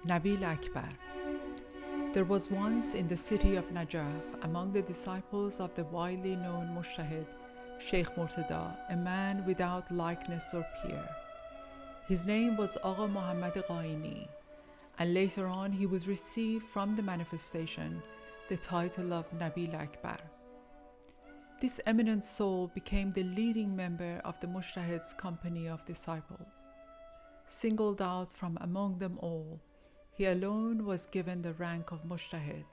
Nabíl-i-Akbar. There was once in the city of Najaf, among the disciples of the widely known Mujtahid, Sheikh Murtada, a man without likeness or peer. His name was Agha Muhammad Qaini, and later on he would receive from the manifestation the title of Nabíl-i-Akbar. This eminent soul became the leading member of the Mujtahid's company of disciples. Singled out from among them all, he alone was given the rank of Mujtahid,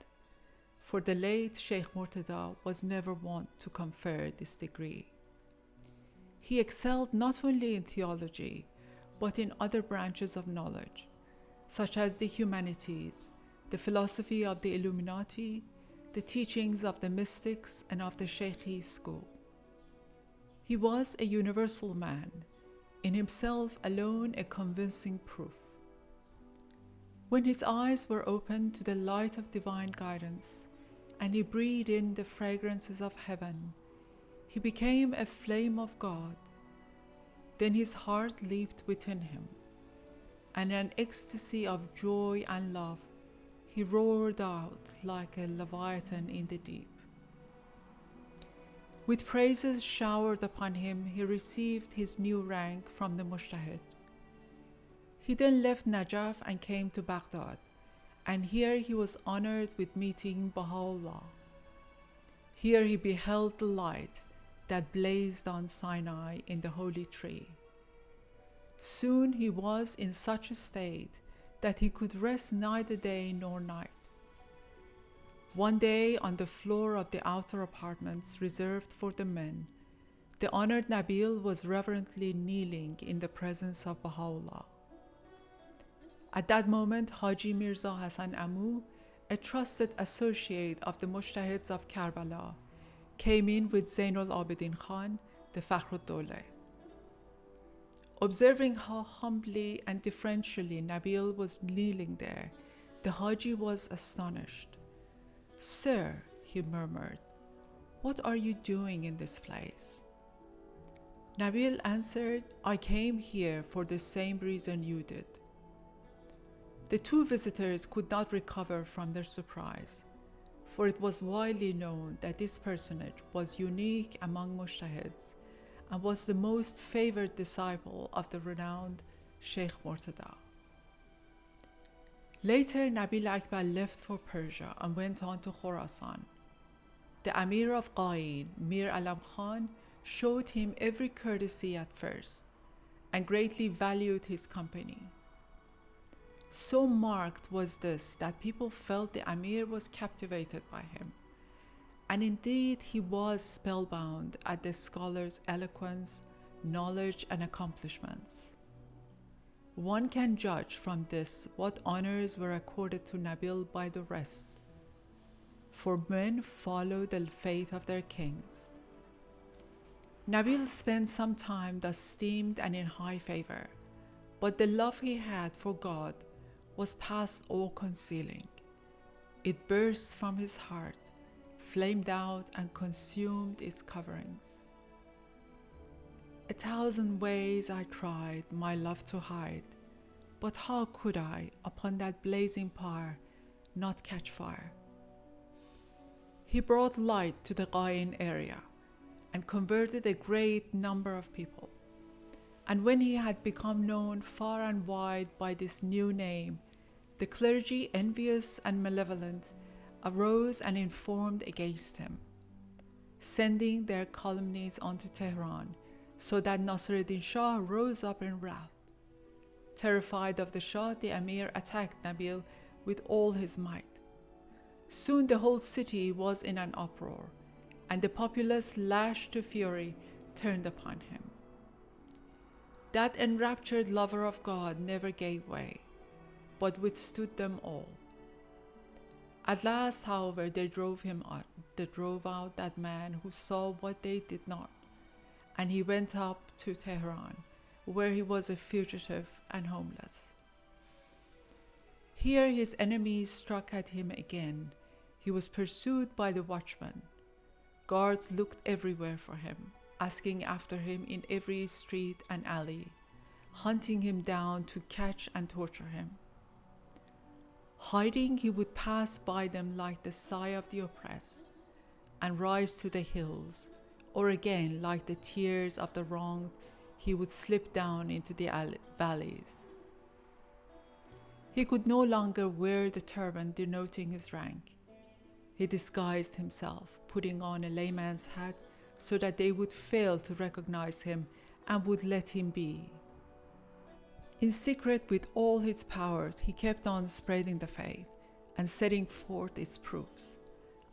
for the late Sheikh Murtada was never wont to confer this degree. He excelled not only in theology, but in other branches of knowledge, such as the humanities, the philosophy of the Illuminati, the teachings of the mystics and of the Shaykhi school. He was a universal man, in himself alone a convincing proof. When his eyes were opened to the light of divine guidance, and he breathed in the fragrances of heaven, he became a flame of God. Then his heart leaped within him, and in an ecstasy of joy and love, he roared out like a leviathan in the deep. With praises showered upon him, he received his new rank from the Mujtahid. He then left Najaf and came to Baghdad, and here he was honored with meeting Baha'u'llah. Here he beheld the light that blazed on Sinai in the holy tree. Soon he was in such a state that he could rest neither day nor night. One day, on the floor of the outer apartments reserved for the men, the honored Nabeel was reverently kneeling in the presence of Baha'u'llah. At that moment, Haji Mirza Hassan Amu, a trusted associate of the Mujtahids of Karbala, came in with Zainul Abidin Khan, the Fakhruddawlah. Observing how humbly and deferentially Nabeel was kneeling there, the Haji was astonished. "Sir," he murmured, "what are you doing in this place?" Nabeel answered, "I came here for the same reason you did." The two visitors could not recover from their surprise, for it was widely known that this personage was unique among Mujtahids and was the most favored disciple of the renowned Sheikh Murtada. Later, Nabíl-i-Akbar left for Persia and went on to Khorasan. The Amir of Qain, Mir Alam Khan, showed him every courtesy at first and greatly valued his company. So marked was this that people felt the Amir was captivated by him. And indeed, he was spellbound at the scholar's eloquence, knowledge, and accomplishments. One can judge from this what honors were accorded to Nabeel by the rest, for men follow the fate of their kings. Nabeel spent some time thus esteemed and in high favor, but the love he had for God was past all concealing. It burst from his heart, flamed out, and consumed its coverings. "A thousand ways I tried my love to hide, but how could I, upon that blazing pyre, not catch fire?" He brought light to the Qain area and converted a great number of people. And when he had become known far and wide by this new name, the clergy, envious and malevolent, arose and informed against him, sending their calumnies onto Tehran, so that Nasruddin Shah rose up in wrath. Terrified of the Shah, the Amir attacked Nabeel with all his might. Soon the whole city was in an uproar, and the populace, lashed to fury, turned upon him. That enraptured lover of God never gave way, but withstood them all. At last, however, they drove him out. They drove out that man who saw what they did not, and he went up to Tehran, where he was a fugitive and homeless. Here his enemies struck at him again. He was pursued by the watchmen. Guards looked everywhere for him, asking after him in every street and alley, hunting him down to catch and torture him. Hiding, he would pass by them like the sigh of the oppressed, and rise to the hills, or again, like the tears of the wronged, he would slip down into the valleys. He could no longer wear the turban denoting his rank. He disguised himself, putting on a layman's hat so that they would fail to recognize him and would let him be. In secret, with all his powers, he kept on spreading the faith and setting forth its proofs,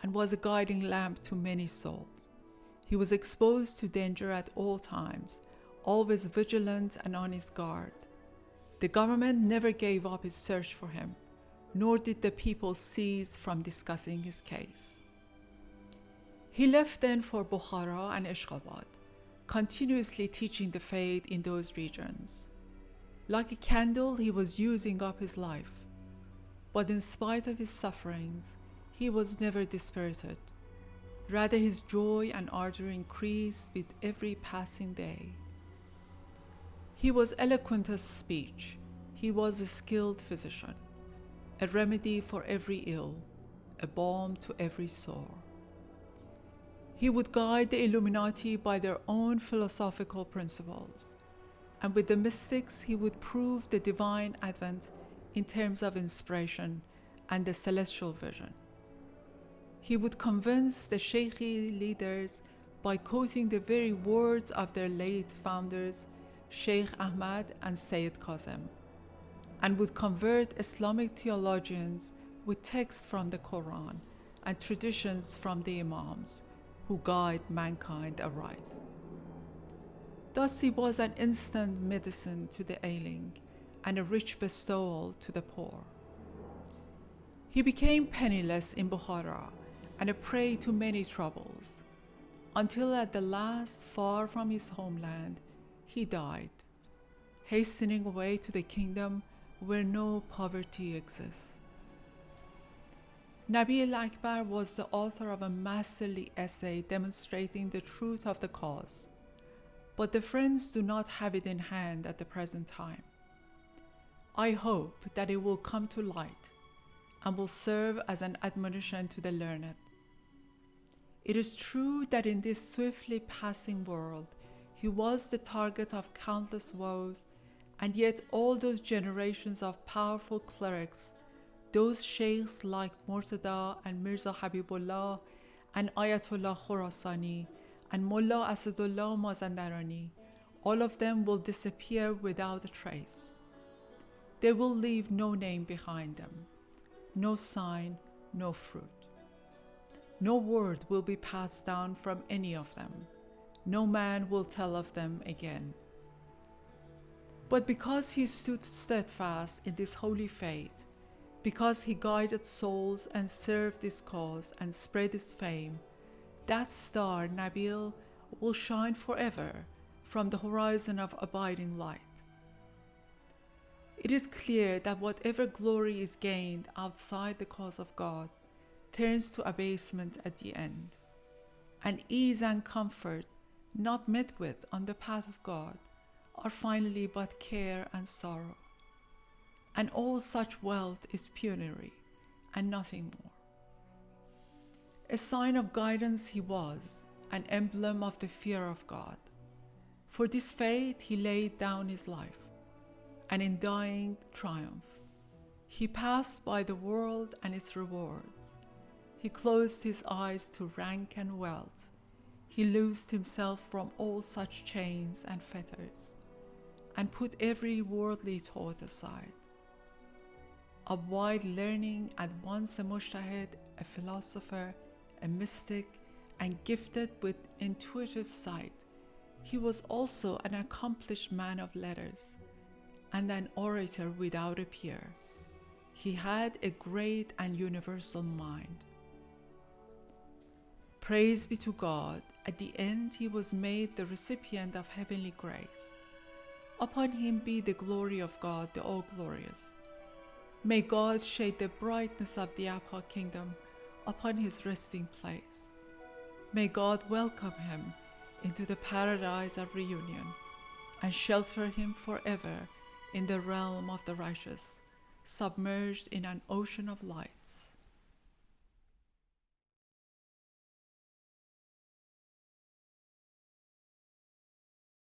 and was a guiding lamp to many souls. He was exposed to danger at all times, always vigilant and on his guard. The government never gave up its search for him, nor did the people cease from discussing his case. He left then for Bukhara and Ashgabat, continuously teaching the faith in those regions. Like a candle, he was using up his life, but in spite of his sufferings, he was never dispirited. Rather, his joy and ardor increased with every passing day. He was eloquent of speech. He was a skilled physician, a remedy for every ill, a balm to every sore. He would guide the Illuminati by their own philosophical principles, and with the mystics he would prove the divine advent in terms of inspiration and the celestial vision. He would convince the Sheikhi leaders by quoting the very words of their late founders, Sheikh Ahmad and Sayyid Kazem, and would convert Islamic theologians with texts from the Quran and traditions from the Imams who guide mankind aright. Thus he was an instant medicine to the ailing and a rich bestowal to the poor. He became penniless in Bukhara and a prey to many troubles, until at the last, far from his homeland, he died, hastening away to the kingdom where no poverty exists. Nabíl-i-Akbar was the author of a masterly essay demonstrating the truth of the cause, but the friends do not have it in hand at the present time. I hope that it will come to light and will serve as an admonition to the learned. It is true that in this swiftly passing world, he was the target of countless woes, and yet all those generations of powerful clerics, those sheikhs like Murtada and Mirza Habibullah and Ayatollah Khorasani and Mullah Asadullah Mazandarani, all of them will disappear without a trace. They will leave no name behind them, no sign, no fruit. No word will be passed down from any of them. No man will tell of them again. But because he stood steadfast in this holy faith, because he guided souls and served this cause and spread his fame, that star, Nabíl, will shine forever from the horizon of abiding light. It is clear that whatever glory is gained outside the cause of God turns to abasement at the end, and ease and comfort not met with on the path of God are finally but care and sorrow, and all such wealth is penury and nothing more. A sign of guidance he was, an emblem of the fear of God. For this faith he laid down his life, and in dying triumph. He passed by the world and its rewards. He closed his eyes to rank and wealth. He loosed himself from all such chains and fetters, and put every worldly thought aside. Of wide learning, at once a mujtahid, a philosopher, a mystic, and gifted with intuitive sight, he was also an accomplished man of letters, and an orator without a peer. He had a great and universal mind. Praise be to God, at the end he was made the recipient of heavenly grace. Upon him be the glory of God, the All-Glorious. May God shade the brightness of the Abha kingdom upon his resting place. May God welcome him into the paradise of reunion and shelter him forever in the realm of the righteous. submerged in an ocean of light.